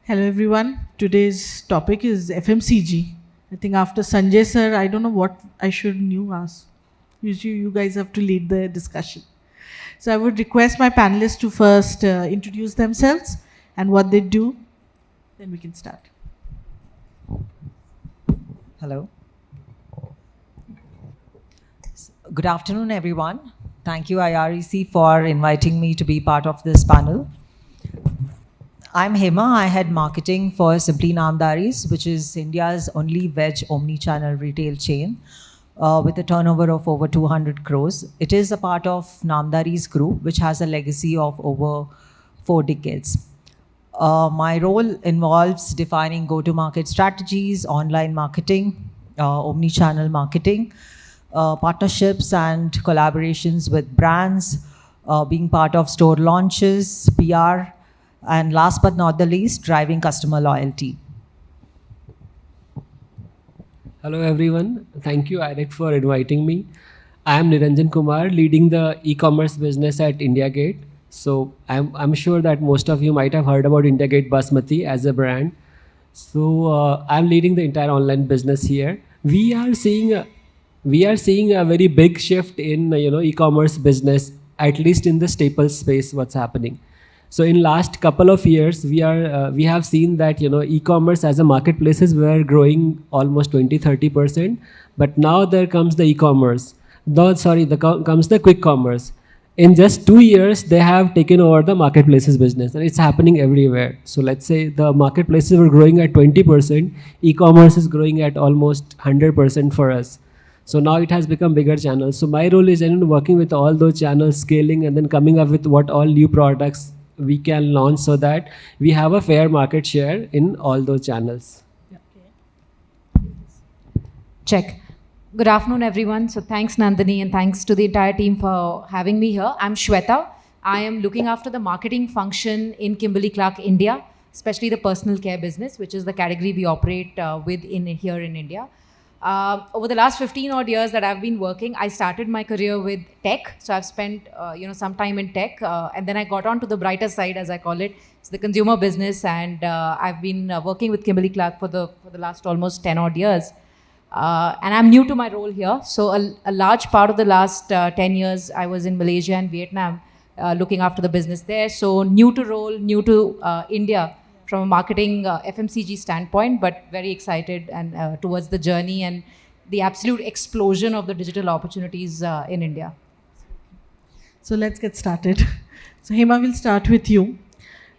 Hello everyone. Today's topic is FMCG. I think after Sanjay sir, I don't know what I should new ask. Usually you guys have to lead the discussion. So I would request my panelists to first introduce themselves and what they do. Then we can start. Hello. Good afternoon, everyone. Thank you, IREC, for inviting me to be part of this panel. I'm Hema. I head marketing for Simpli Namdhari's, which is India's only veg omni-channel retail chain with a turnover of over 200 crores. It is a part of Namdhari's group, which has a legacy of over 4 decades. My role involves defining go-to-market strategies, online marketing, omni-channel marketing, partnerships and collaborations with brands, being part of store launches, PR, and last but not the least, driving customer loyalty. Hello everyone. Thank you IREC for inviting me. I am Niranjan Kumar, leading the e-commerce business at India Gate. So I'm sure that most of you might have heard about India Gate Basmati as a brand. So I'm leading the entire online business here. We are seeing a very big shift in e-commerce business, at least in the staples space. What's happening? So in last couple of years, we have seen that e-commerce as a marketplaces were growing almost 20-30%, but now there comes the e-commerce. Comes the quick commerce. In just 2 years, they have taken over the marketplaces business, and it's happening everywhere. So let's say the marketplaces were growing at 20%, e-commerce is growing at almost 100% for us. So now it has become bigger channels. So my role is working with all those channels, scaling, and then coming up with what all new products we can launch so that we have a fair market share in all those channels. Check. Good afternoon, everyone. So thanks, Nandini, and thanks to the entire team for having me here. I'm Shweta. I am looking after the marketing function in Kimberly Clark, India, especially the personal care business, which is the category we operate with here in India. Over the last 15 odd years that I've been working, I started my career with tech. So I've spent some time in tech, and then I got on to the brighter side, as I call it. It's the consumer business, and I've been working with Kimberly Clark for the last almost 10 odd years. And I'm new to my role here. So a large part of the last 10 years, I was in Malaysia and Vietnam looking after the business there. So new to role, new to India from a marketing FMCG standpoint, but very excited and towards the journey and the absolute explosion of the digital opportunities in India. So let's get started. So Hema, we'll start with you.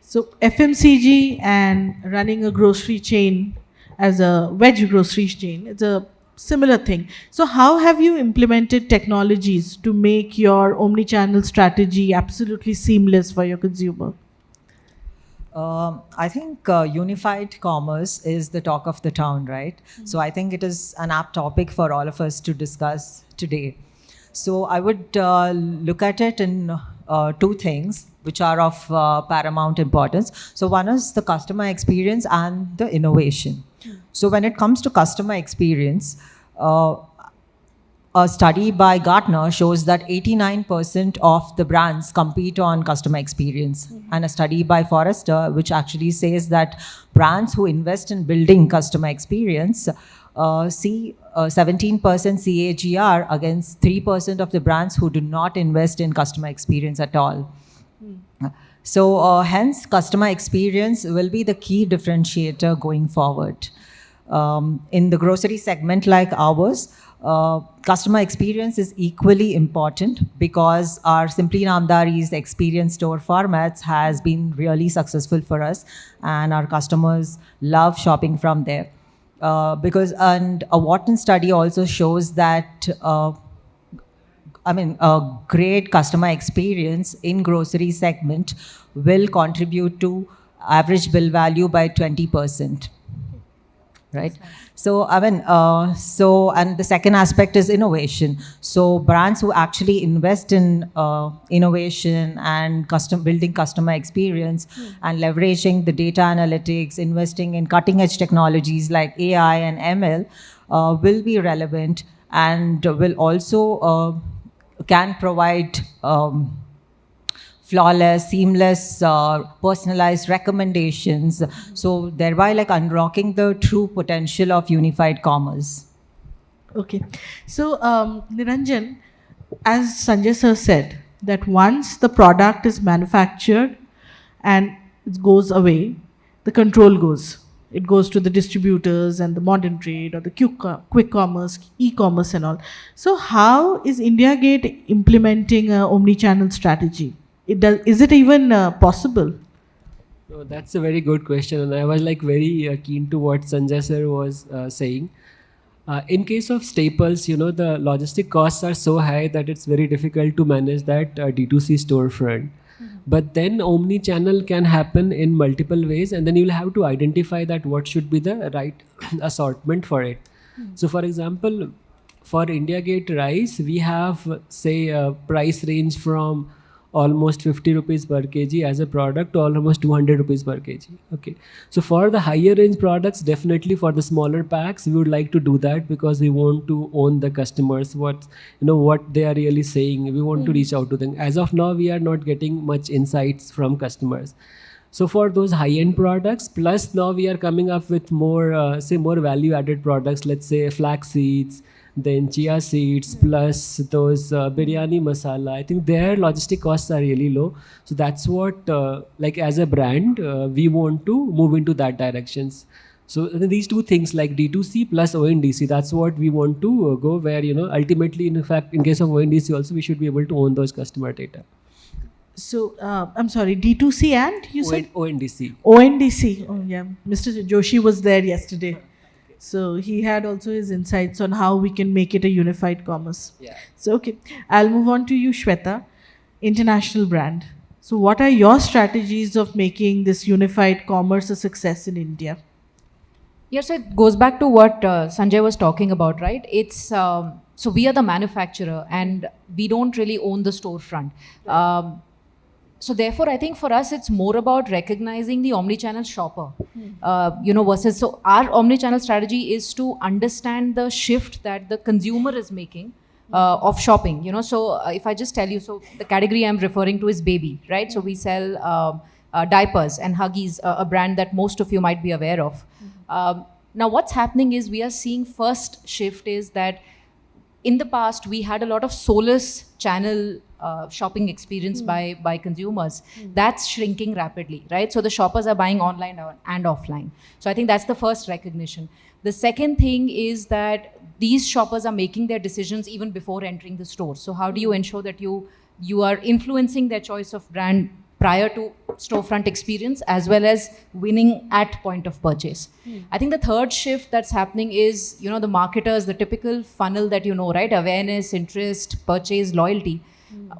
So FMCG and running a grocery chain as a veg grocery chain, it's a similar thing. So how have you implemented technologies to make your omni-channel strategy absolutely seamless for your consumer? I think unified commerce is the talk of the town, right? Mm-hmm. So I think it is an apt topic for all of us to discuss today. So I would look at it in 2 things which are of paramount importance. So one is the customer experience and the innovation. Mm-hmm. So when it comes to customer experience, a study by Gartner shows that 89% of the brands compete on customer experience. Mm-hmm. And a study by Forrester, which actually says that brands who invest in building customer experience see 17% CAGR against 3% of the brands who do not invest in customer experience at all. Mm-hmm. So hence, customer experience will be the key differentiator going forward. In the grocery segment like ours, customer experience is equally important because our Simpli Namdhari's experience store formats has been really successful for us, and our customers love shopping from there. And a Wharton study also shows that a great customer experience in grocery segment will contribute to average bill value by 20%. Right. So, and the second aspect is innovation. So brands who actually invest in innovation and building customer experience and leveraging the data analytics, investing in cutting edge technologies like AI and ML will be relevant and will also can provide flawless, seamless, personalized recommendations. So thereby like unlocking the true potential of unified commerce. Okay. So, Niranjan, as Sanjay sir said, that once the product is manufactured and it goes away, the control goes. It goes to the distributors and the modern trade or the quick commerce, e-commerce and all. So, how is India Gate implementing a omni-channel strategy? Is it even possible? No, that's a very good question, and I was like very keen to what Sanjay sir was saying. In case of staples, you know, the logistic costs are so high that it's very difficult to manage that D2C storefront. But then omni-channel can happen in multiple ways, and then you'll have to identify that what should be the right assortment for it. So for example, for India Gate rice, we have say a price range from almost 50 rupees per kg as a product to almost 200 rupees per kg. Okay. So for the higher range products, definitely for the smaller packs, we would like to do that because we want to own the customers, what they are really saying. We want to reach out to them. As of now, we are not getting much insights from customers. So for those high-end products, plus now we are coming up with more, more value-added products, let's say flax seeds, then chia seeds, plus those biryani masala. I think their logistic costs are really low. So that's what, like as a brand, we want to move into that directions. So these two things like D2C plus ONDC, that's what we want to go where, ultimately, in fact, in case of ONDC also, we should be able to own those customer data. So, I'm sorry, D2C and you said? ONDC. ONDC. Oh, yeah. Mr. Joshi was there yesterday. So he had also his insights on how we can make it a unified commerce. Yeah. So, okay, I'll move on to you, Shweta, international brand. So what are your strategies of making this unified commerce a success in India? Yes, so it goes back to what Sanjay was talking about, right? It's so we are the manufacturer and we don't really own the storefront. Right. So therefore, I think for us, it's more about recognizing the omni-channel shopper, versus, so our omni-channel strategy is to understand the shift that the consumer is making of shopping, So if I just tell you, so the category I'm referring to is baby, right? So we sell diapers and Huggies, a brand that most of you might be aware of. Now what's happening is we are seeing first shift is that in the past, we had a lot of soulless channel shopping experience by consumers. That's shrinking rapidly, right? So the shoppers are buying online and offline. So I think that's the first recognition. The second thing is that these shoppers are making their decisions even before entering the store. So how do you ensure that you are influencing their choice of brand prior to storefront experience as well as winning at point of purchase? I think the third shift that's happening is, the marketers, the typical funnel that right? Awareness, interest, purchase, loyalty.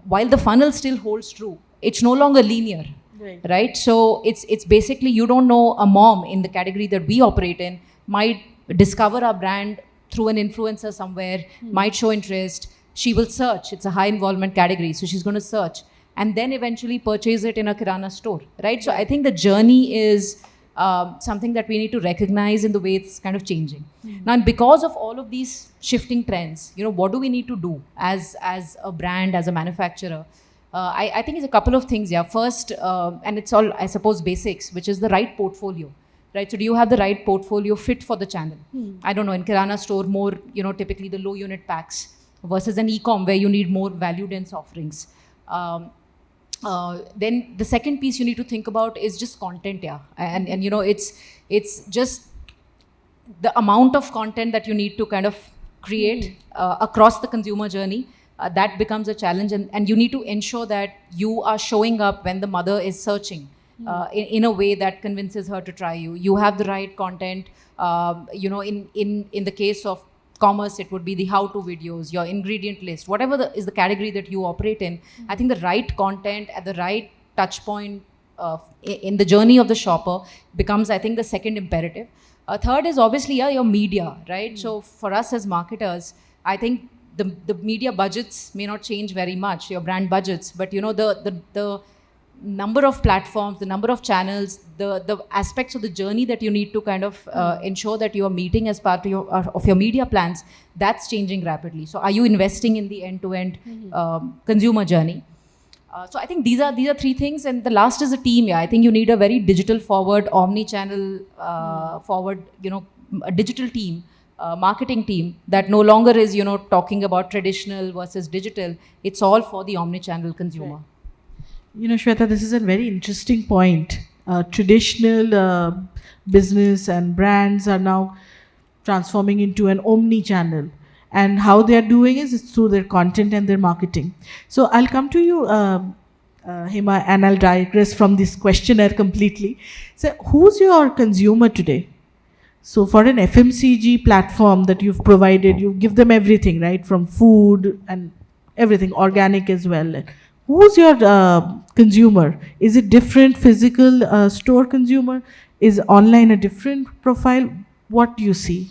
While the funnel still holds true, it's no longer linear, right? So it's basically, you don't know, a mom in the category that we operate in might discover our brand through an influencer somewhere, might show interest, she will search, it's a high involvement category, so she's going to search and then eventually purchase it in a kirana store, right? So I think the journey is something that we need to recognize in the way it's kind of changing. Now, and because of all of these shifting trends, what do we need to do as a brand, as a manufacturer? I think it's a couple of things. Yeah, first, and it's all, I suppose, basics, which is the right portfolio, right? So do you have the right portfolio fit for the channel? I don't know, in kirana store, more, typically the low unit packs versus an e-com where you need more value dense offerings. Then the second piece you need to think about is just content, and it's just the amount of content that you need to kind of create across the consumer journey. That becomes a challenge, and you need to ensure that you are showing up when the mother is searching in a way that convinces her to try you. You have the right content. In the case of commerce, it would be the how-to videos, your ingredient list, whatever is the category that you operate in. I think the right content at the right touch point in the journey of the shopper becomes, I think, the second imperative. Third is obviously your media, right? So for us as marketers, I think the media budgets may not change very much, your brand budgets, but the number of platforms, the number of channels, the aspects of the journey that you need to kind of ensure that you are meeting as part of your media plans, that's changing rapidly. So are you investing in the end-to-end consumer journey? So I think these are three things, and the last is a team. Yeah, I think you need a very digital forward, omni-channel forward, a digital team, marketing team that no longer is talking about traditional versus digital. It's all for the omni-channel consumer. Shweta, this is a very interesting point. Traditional business and brands are now transforming into an omni-channel. And how they are doing is it's through their content and their marketing. So I'll come to you, Hema, and I'll digress from this questionnaire completely. So who's your consumer today? So for an FMCG platform that you've provided, you give them everything, right? From food and everything, organic as well. Who's your consumer? Is it different physical store consumer? Is online a different profile? What do you see?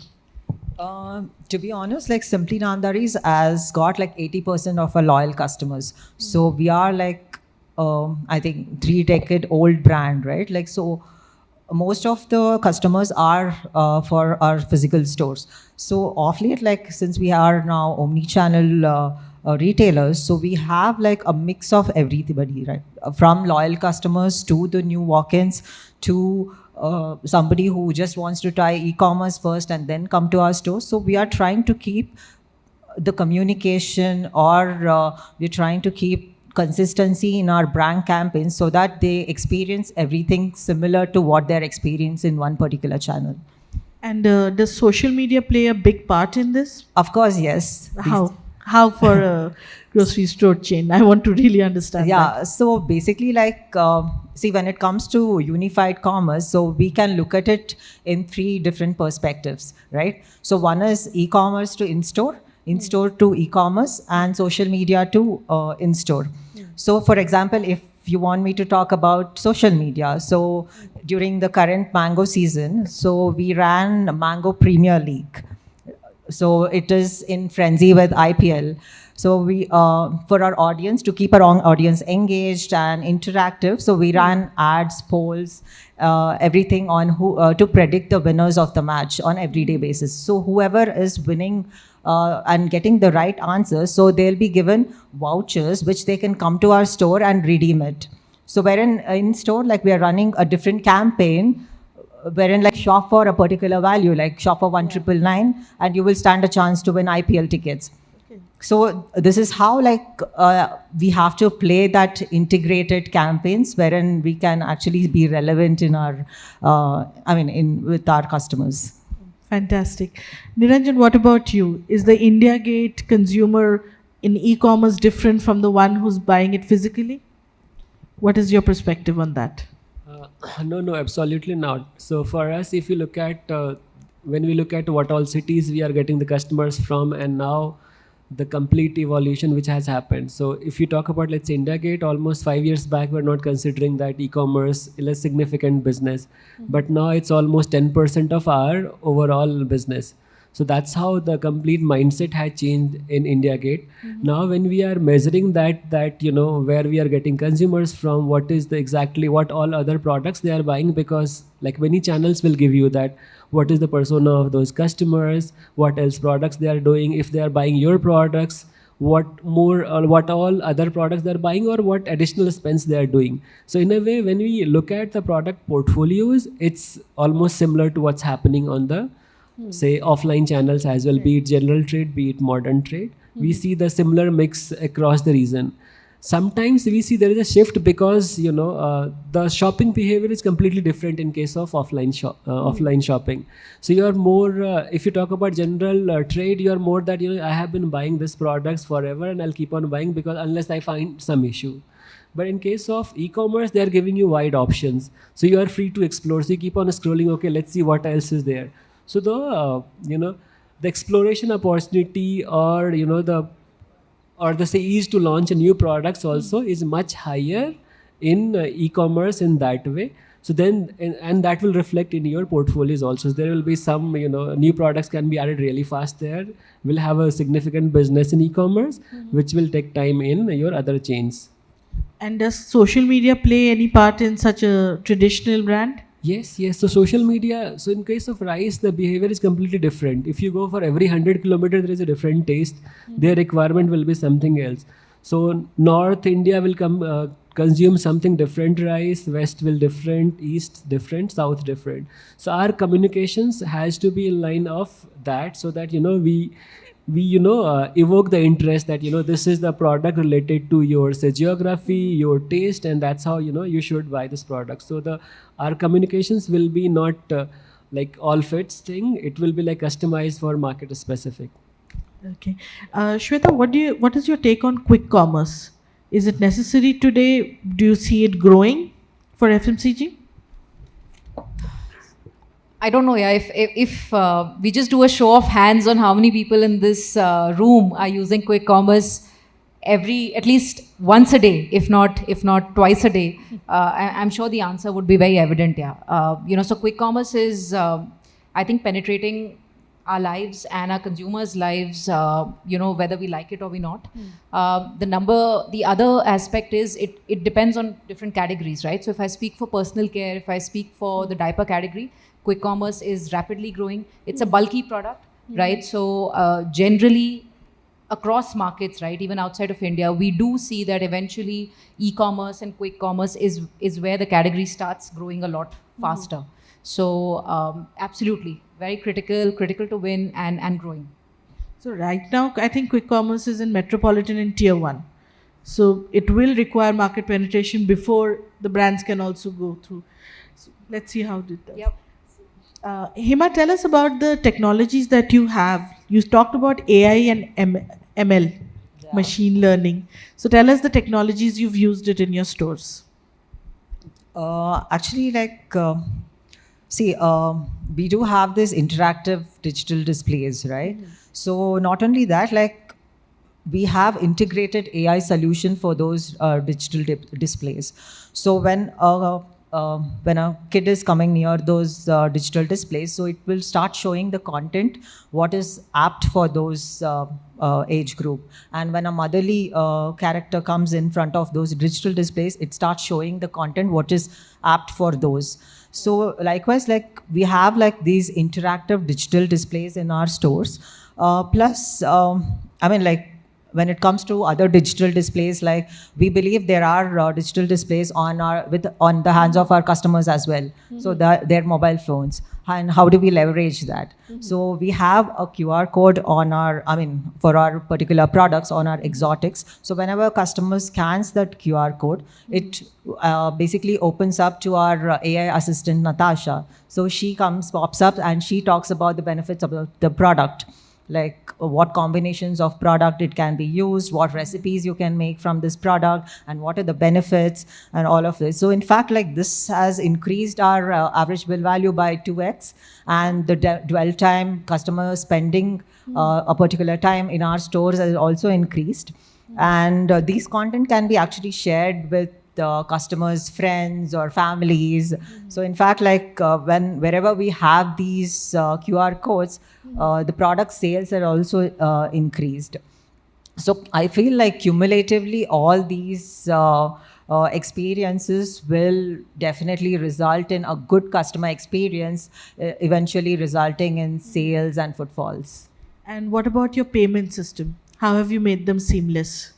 To be honest, like Simpli Namdhari's has got like 80% of our loyal customers. So we are like, I think 3-decade-old brand, right? Like, so most of the customers are for our physical stores. So off late, like since we are now omni-channel retailers, so we have like a mix of everybody, right? From loyal customers to the new walk-ins to somebody who just wants to try e-commerce first and then come to our store. So we are trying to keep the communication, or we're trying to keep consistency in our brand campaigns so that they experience everything similar to what they're experiencing in one particular channel. And does social media play a big part in this? Of course, yes. How for a grocery store chain? I want to really understand Yeah, that. so basically like, see, when it comes to unified commerce, so we can look at it in 3 different perspectives, right? So one is e-commerce to in-store, in-store to e-commerce, and social media to in-store. So for example, if you want me to talk about social media, so during the current mango season, so we ran Mango Premier League. So it is in frenzy with IPL. So we, for our audience, to keep our audience engaged and interactive, so we ran ads, polls, everything on who to predict the winners of the match on everyday basis. So whoever is winning and getting the right answers, so they'll be given vouchers which they can come to our store and redeem it. So wherein in store, like we are running a different campaign, wherein like shop for a particular value, like shop for 1,999 and you will stand a chance to win IPL tickets. Okay. So this is how like we have to play that integrated campaigns wherein we can actually be relevant in our, with our customers. Fantastic. Niranjan, what about you? Is the India Gate consumer in e-commerce different from the one who's buying it physically? What is your perspective on that? No, absolutely not. So for us, if you look at, when we look at what all cities we are getting the customers from, and now the complete evolution which has happened. So if you talk about, let's say, India Gate, almost 5 years back, we're not considering that e-commerce is a significant business. But now it's almost 10% of our overall business. So that's how the complete mindset has changed in India Gate. Now when we are measuring that where we are getting consumers from, what is the exactly what all other products they are buying, because like many channels will give you that what is the persona of those customers, what else products they are doing, if they are buying your products, what more or what all other products they're buying, or what additional spends they are doing. So in a way, when we look at the product portfolios, it's almost similar to what's happening on the say offline channels as well, be it general trade, be it modern trade. We see the similar mix across the region. Sometimes we see there is a shift because the shopping behavior is completely different in case of offline shopping. So you are more if you talk about general trade, you are more that I have been buying this products forever and I'll keep on buying because unless I find some issue. But in case of e-commerce, they are giving you wide options, so you are free to explore. So you keep on scrolling. Okay, let's see what else is there. So the the exploration opportunity, or the say ease to launch a new products also is much higher in e-commerce in that way. So then and that will reflect in your portfolios also. So there will be some new products can be added really fast there. Will have a significant business in e-commerce, which will take time in your other chains. And does social media play any part in such a traditional brand? Yes. So social media, so in case of rice, the behavior is completely different. If you go for every 100 kilometers, there is a different taste. Their requirement will be something else. So North India will consume something different rice, West will different, East different, South different. So our communications has to be in line of that, so that we evoke the interest that this is the product related to your say, geography, your taste, and that's how you should buy this product. So our communications will be not like all fits thing. It will be like customized for market specific. Okay. Shweta, what is your take on quick commerce? Is it necessary today? Do you see it growing for FMCG? I don't know, yeah. If we just do a show of hands on how many people in this room are using quick commerce at least once a day, if not twice a day, I'm sure the answer would be very evident. Yeah. So quick commerce is, I think, penetrating our lives and our consumers' lives. Whether we like it or we not. The other aspect is it depends on different categories, right? So if I speak for personal care, if I speak for the diaper category, quick commerce is rapidly growing. It's a bulky product, right? So generally across markets, right, even outside of India, we do see that eventually e-commerce and quick commerce is where the category starts growing a lot faster. So absolutely, very critical to win and growing. So right now, I think quick commerce is in metropolitan and tier 1. So it will require market penetration before the brands can also go through. So let's see how it does. Yep. Hema, tell us about the technologies that you have. You talked about AI and ML, machine learning. So tell us the technologies you've used it in your stores. Actually, we do have this interactive digital displays, right? So not only that, we have integrated AI solution for those digital displays. So when a kid is coming near those digital displays, so it will start showing the content what is apt for those age group. And when a motherly character comes in front of those digital displays, it starts showing the content what is apt for those. So likewise, we have these interactive digital displays in our stores. Plus, when it comes to other digital displays, we believe there are digital displays on the hands of our customers as well. So their mobile phones. And how do we leverage that? So we have a QR code for our particular products on our exotics. So whenever a customer scans that QR code, it basically opens up to our AI assistant, Natasha. So she pops up and she talks about the benefits of the product. What combinations of product it can be used, what recipes you can make from this product, and what are the benefits and all of this. So in fact, this has increased our average bill value by 2x, and the dwell time, customer spending a particular time in our stores has also increased. And these content can be actually shared with customers, friends, or families. So in fact, wherever we have these QR codes, the product sales are also increased. So I feel cumulatively all these experiences will definitely result in a good customer experience, eventually resulting in sales and footfalls. And what about your payment system? How have you made them seamless?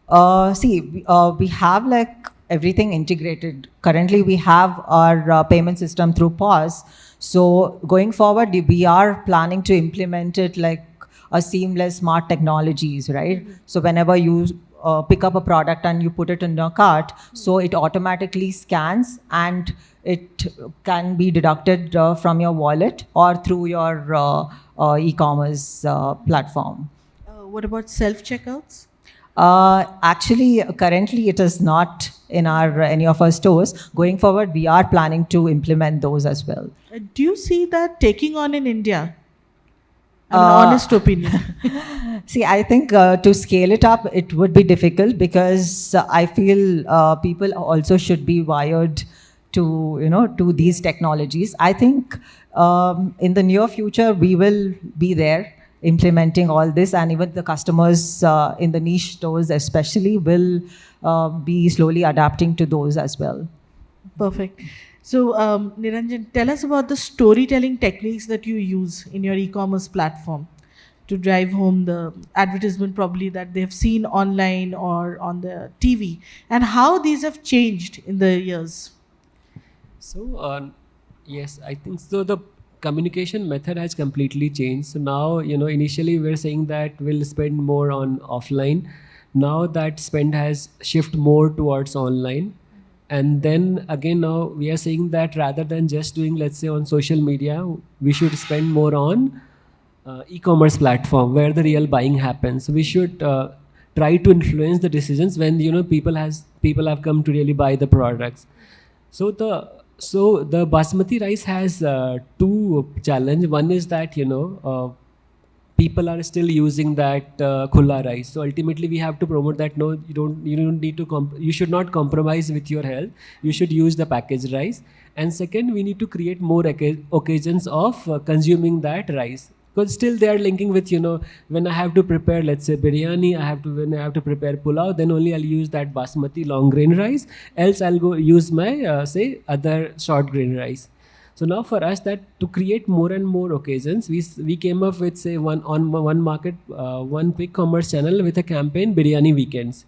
We have everything integrated. Currently, we have our payment system through POS. So going forward, we are planning to implement it a seamless smart technologies, right? So whenever you pick up a product and you put it in your cart, so it automatically scans and it can be deducted from your wallet or through your e-commerce platform. What about self-checkouts? Actually, currently it is not in any of our stores. Going forward, we are planning to implement those as well. Do you see that taking on in India? An honest opinion. I think to scale it up, it would be difficult because I feel people also should be wired to these technologies. I think in the near future, we will be there implementing all this, and even the customers in the niche stores especially will be slowly adapting to those as well. Perfect. So Niranjan, tell us about the storytelling techniques that you use in your e-commerce platform. to drive home the advertisement probably that they've seen online or on the TV, and how these have changed in the years? So, yes, I think so. The communication method has completely changed. So now, initially we were saying that we'll spend more on offline. Now that spend has shifted more towards online. And then again, now we are saying that rather than just doing, let's say, on social media, we should spend more on e-commerce platform where the real buying happens. So we should try to influence the decisions when people have come to really buy the products. So the basmati rice has two challenge. One is that people are still using that khulla rice. So ultimately, we have to promote that no, you don't need to you should not compromise with your health. You should use the packaged rice. And second, we need to create more occasions of consuming that rice. Because still they are linking with, when I have to prepare, let's say biryani, when I have to prepare pulao, then only I'll use that basmati long grain rice. Else I'll go use my, say, other short grain rice. So now for us, that to create more and more occasions, we came up with, say, one quick commerce channel with a campaign, Biryani Weekends.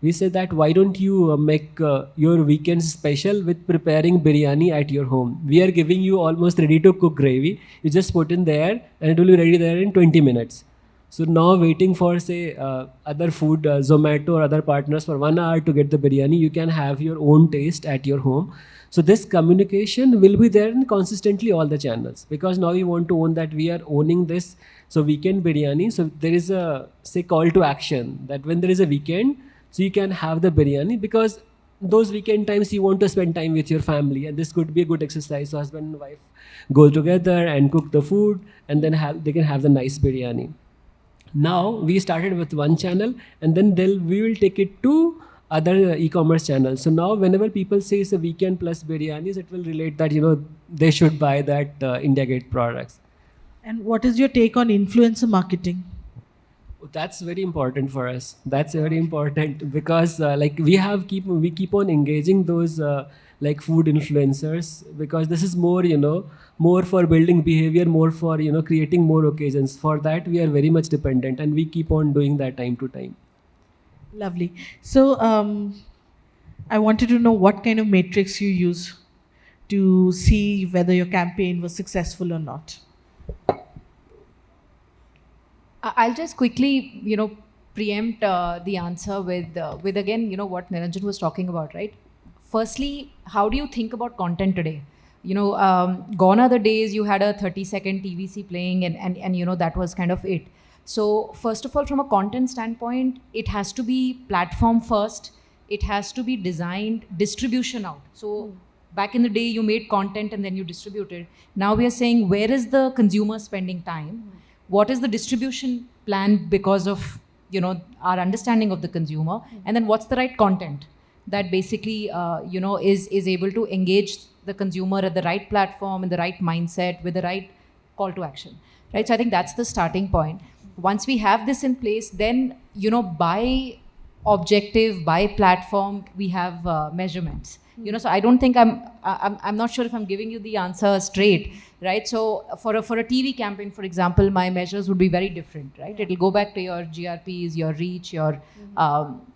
We said that why don't you make your weekends special with preparing biryani at your home. We are giving you almost ready to cook gravy. You just put in there and it will be ready there in 20 minutes. So now waiting for, say, other food, Zomato or other partners for 1 hour to get the biryani, you can have your own taste at your home. So this communication will be there in consistently all the channels, because now we want to own that we are owning this. So weekend biryani. So there is a, say, call to action that when there is a weekend, so you can have the biryani, because those weekend times you want to spend time with your family, and this could be a good exercise. So husband and wife go together and cook the food, and then they can have the nice biryani. Now we started with one channel, and then we will take it to other e-commerce channels. So now whenever people say it's a weekend plus biryanis, it will relate that they should buy that India Gate products. And what is your take on influencer marketing? That's very important for us. That's very important because like we keep on engaging those like food influencers, because this is more more for building behavior, more for creating more occasions. For that we are very much dependent, and we keep on doing that time to time. Lovely. So I wanted to know what kind of matrix you use to see whether your campaign was successful or not. I'll just quickly, preempt the answer with again, what Niranjan was talking about, right? Firstly, how do you think about content today? Gone are the days you had a 30-second TVC playing and that was kind of it. So first of all, from a content standpoint, it has to be platform first. It has to be designed, distribution out. So back in the day, you made content and then you distributed. Now we are saying, where is the consumer spending time? What is the distribution plan because of our understanding of the consumer, and then what's the right content that basically is able to engage the consumer at the right platform, in the right mindset, with the right call to action, right? So I think that's the starting point. Once we have this in place, then by objective, by platform, we have measurements. So I don't think I'm not sure if I'm giving you the answer straight, right? So for a TV campaign, for example, my measures would be very different, right? It'll go back to your GRPs, your reach, your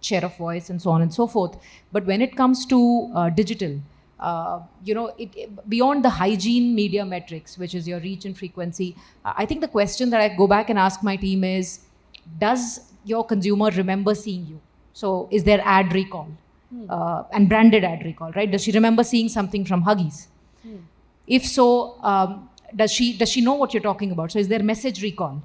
share of voice, and so on and so forth. But when it comes to digital, beyond the hygiene media metrics, which is your reach and frequency, I think the question that I go back and ask my team is, does your consumer remember seeing you? So is there ad recall? And branded ad recall, right? Does she remember seeing something from Huggies? If so, does she know what you're talking about? So is there message recall?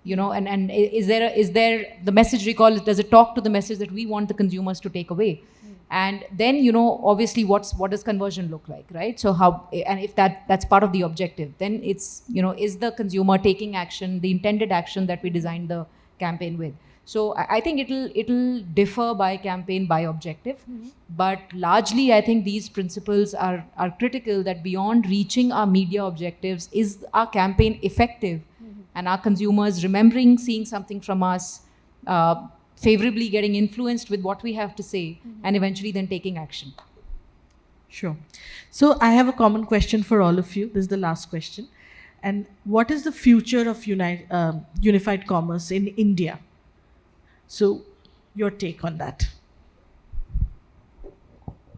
And is there the message recall? Does it talk to the message that we want the consumers to take away? And then obviously what does conversion look like, right? So how, and if that's part of the objective, then it's is the consumer taking action, the intended action that we designed the campaign with. So I think it'll differ by campaign, by objective, but largely I think these principles are critical, that beyond reaching our media objectives, is our campaign effective, and our consumers remembering seeing something from us, favorably getting influenced with what we have to say, and eventually then taking action. Sure. So I have a common question for all of you. This is the last question. And what is the future of unified commerce in India? So, your take on that.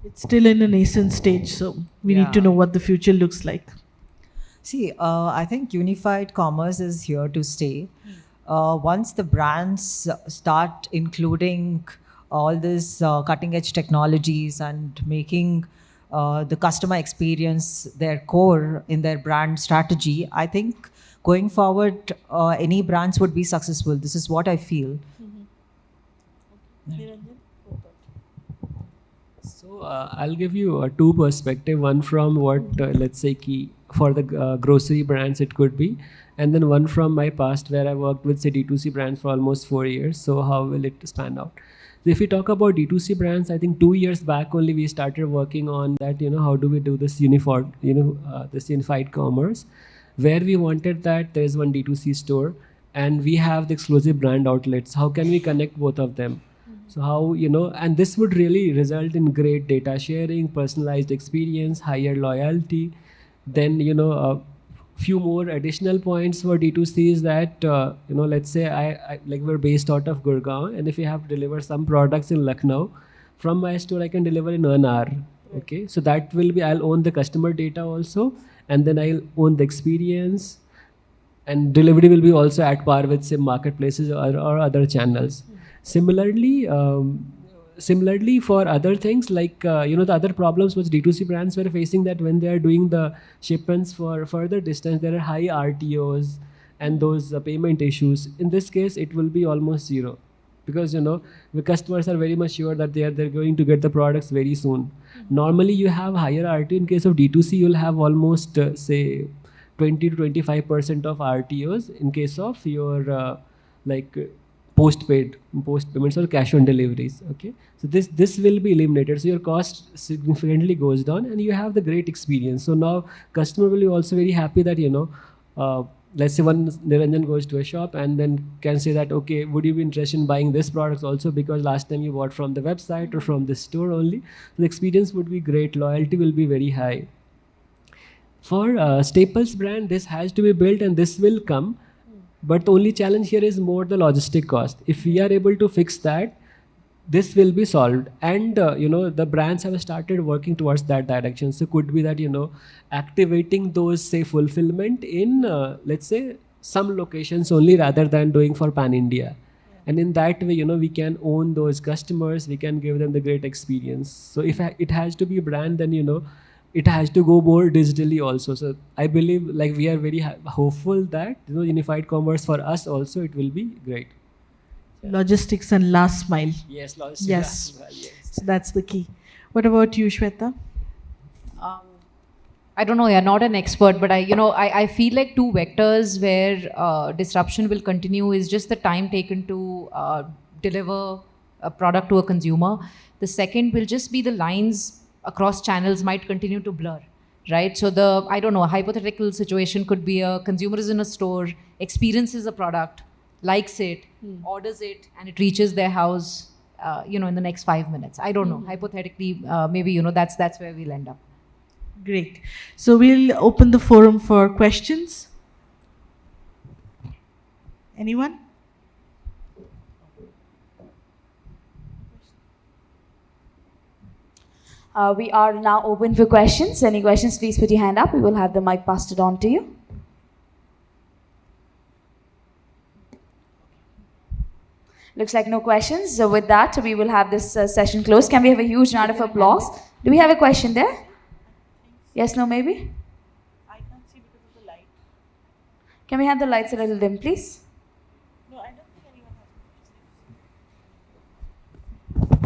It's still in a nascent stage, so we need to Yeah. know what the future looks like. See, I think unified commerce is here to stay. Once the brands start including all these cutting edge technologies and making the customer experience their core in their brand strategy, I think going forward, any brands would be successful. This is what I feel. So I'll give you two perspective. One from what let's say key for the grocery brands it could be, and then one from my past where I worked with say D2C brands for almost 4 years. So how will it span out? So if we talk about D2C brands, I think 2 years back only we started working on that. How do we do this this unified commerce, where we wanted that there is one D2C store and we have the exclusive brand outlets. How can we connect both of them? So how, and this would really result in great data sharing, personalized experience, higher loyalty. Then, a few more additional points for D2C is that, let's say I like we're based out of Gurgaon, and if we have to deliver some products in Lucknow, from my store I can deliver in 1 hour. Okay, so that will be, I'll own the customer data also, and then I'll own the experience, and delivery will be also at par with say marketplaces or other channels. Similarly, for other things like the other problems which D2C brands were facing, that when they are doing the shipments for further distance, there are high RTOs and those payment issues. In this case, it will be almost zero, because the customers are very much sure that they're going to get the products very soon. Normally, you have higher RTO. In case of D2C, you'll have almost say 20 to 25% of RTOs in case of your post payments or cash on deliveries. Okay, so this will be eliminated, so your cost significantly goes down and you have the great experience. So now customer will be also very happy that let's say one Niranjan goes to a shop and then can say that, okay, would you be interested in buying this product also, because last time you bought from the website or from this store only. So the experience would be great, loyalty will be very high. For Staples brand, this has to be built and this will come. But the only challenge here is more the logistic cost. If we are able to fix that, this will be solved. And the brands have started working towards that direction. So could be that activating those say fulfillment in let's say some locations only rather than doing for pan India. And in that way, we can own those customers. We can give them the great experience. So if it has to be a brand, then it has to go more digitally also. So I believe we are very hopeful that unified commerce for us also it will be great. Logistics and last mile. Yes, logistics. Yes. Yes. So that's the key. What about you, Shweta? I don't know, you're not an expert, but I feel like two vectors where disruption will continue is just the time taken to deliver a product to a consumer. The second will just be the lines across channels might continue to blur, right? So a hypothetical situation could be a consumer is in a store, experiences a product, likes it, orders it, and it reaches their house, in the next 5 minutes. I don't know. Hypothetically, maybe, that's where we'll end up. Great. So we'll open the forum for questions. Anyone? We are now open for questions. Any questions, please put your hand up. We will have the mic passed it on to you. Looks like no questions. So with that, we will have this session closed. Can we have a huge round of applause? Do we have a question there? Yes, no, maybe? I can't see because of the light. Can we have the lights a little dim, please? No, I don't think anyone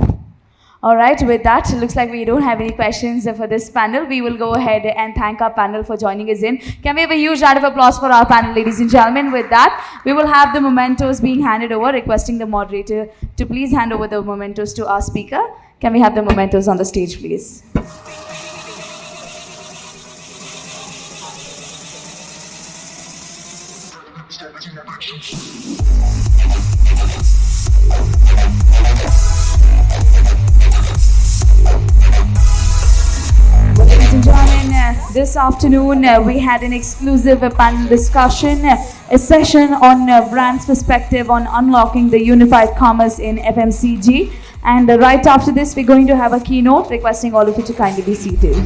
has. All right, with that, it looks like we don't have any questions for this panel. We will go ahead and thank our panel for joining us in. Can we have a huge round of applause for our panel, ladies and gentlemen? With that, we will have the mementos being handed over, requesting the moderator to please hand over the mementos to our speaker. Can we have the mementos on the stage, please? Ladies and gentlemen, This afternoon, we had an exclusive panel discussion, a session on brand's perspective on unlocking the unified commerce in FMCG. And right after this, we're going to have a keynote, requesting all of you to kindly be seated.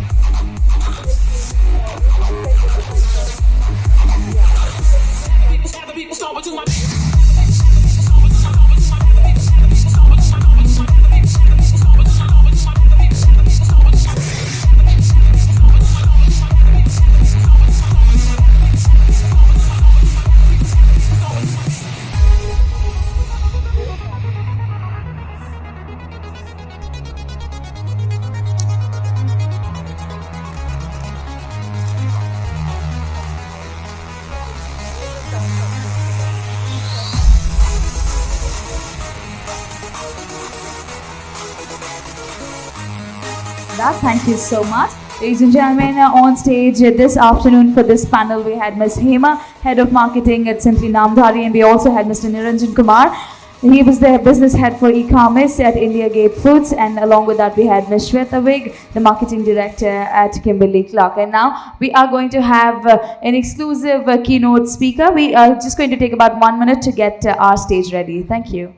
Thank you so much. Ladies and gentlemen, on stage this afternoon for this panel, we had Ms. Hema, Head of Marketing at Simpli Namdhari, and we also had Mr. Niranjan Kumar. He was the business head for e-commerce at India Gate Foods, and along with that, we had Ms. Shweta, the marketing director at Kimberly Clark. And now we are going to have an exclusive keynote speaker. We are just going to take about 1 minute to get our stage ready. Thank you.